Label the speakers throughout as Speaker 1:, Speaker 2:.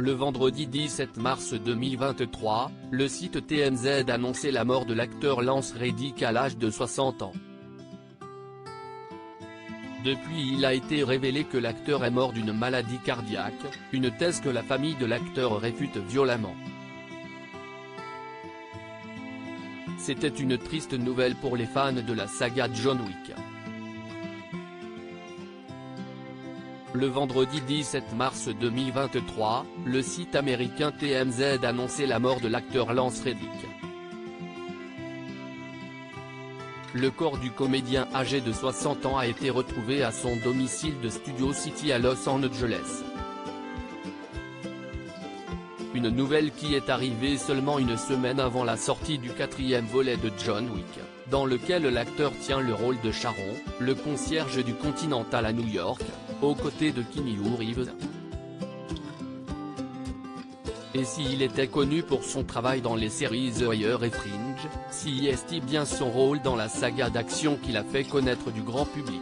Speaker 1: Le vendredi 17 mars 2023, le site TMZ annonçait la mort de l'acteur Lance Reddick à l'âge de 60 ans. Depuis, il a été révélé que l'acteur est mort d'une maladie cardiaque, une thèse que la famille de l'acteur réfute violemment. C'était une triste nouvelle pour les fans de la saga John Wick. Le vendredi 17 mars 2023, le site américain TMZ annonçait la mort de l'acteur Lance Reddick. Le corps du comédien âgé de 60 ans a été retrouvé à son domicile de Studio City à Los Angeles. Une nouvelle qui est arrivée seulement une semaine avant la sortie du 4e volet de John Wick, dans lequel l'acteur tient le rôle de Charon, le concierge du Continental à New York, aux côtés de Keanu Reeves. Et s'il était connu pour son travail dans les séries The Wire et Fringe, si est-il bien son rôle dans la saga d'action qu'il a fait connaître du grand public.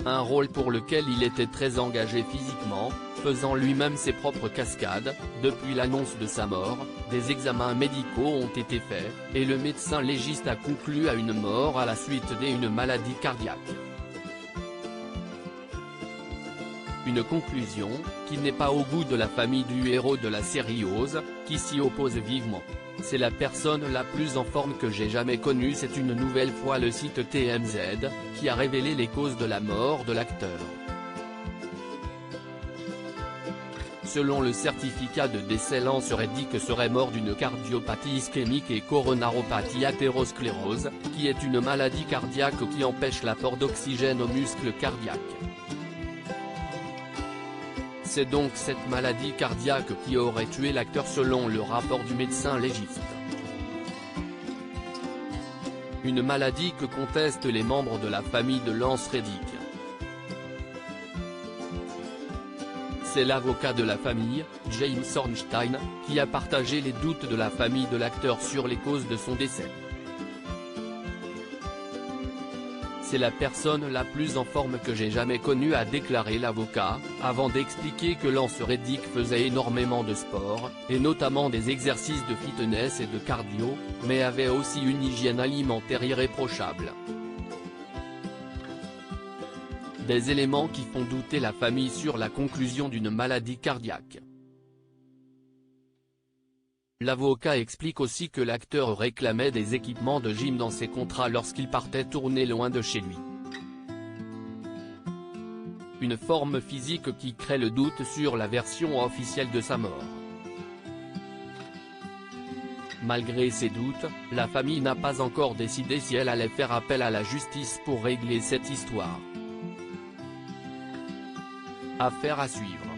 Speaker 1: Un rôle pour lequel il était très engagé physiquement, faisant lui-même ses propres cascades. Depuis l'annonce de sa mort, des examens médicaux ont été faits, et le médecin légiste a conclu à une mort à la suite d'une maladie cardiaque. Une conclusion, qui n'est pas au goût de la famille du héros de la série Oz, qui s'y oppose vivement. C'est la personne la plus en forme que j'ai jamais connue. C'est une nouvelle fois le site TMZ, qui a révélé les causes de la mort de l'acteur. Selon le certificat de décès, Lance Reddick serait mort d'une cardiopathie ischémique et coronaropathie athérosclérose, qui est une maladie cardiaque qui empêche l'apport d'oxygène aux muscles cardiaques. C'est donc cette maladie cardiaque qui aurait tué l'acteur selon le rapport du médecin légiste. Une maladie que contestent les membres de la famille de Lance Reddick. C'est l'avocat de la famille, James Ornstein, qui a partagé les doutes de la famille de l'acteur sur les causes de son décès. C'est la personne la plus en forme que j'ai jamais connue, a déclaré l'avocat, avant d'expliquer que Lance Reddick faisait énormément de sport, et notamment des exercices de fitness et de cardio, mais avait aussi une hygiène alimentaire irréprochable. Des éléments qui font douter la famille sur la conclusion d'une maladie cardiaque. L'avocat explique aussi que l'acteur réclamait des équipements de gym dans ses contrats lorsqu'il partait tourner loin de chez lui. Une forme physique qui crée le doute sur la version officielle de sa mort. Malgré ces doutes, la famille n'a pas encore décidé si elle allait faire appel à la justice pour régler cette histoire. Affaire à suivre.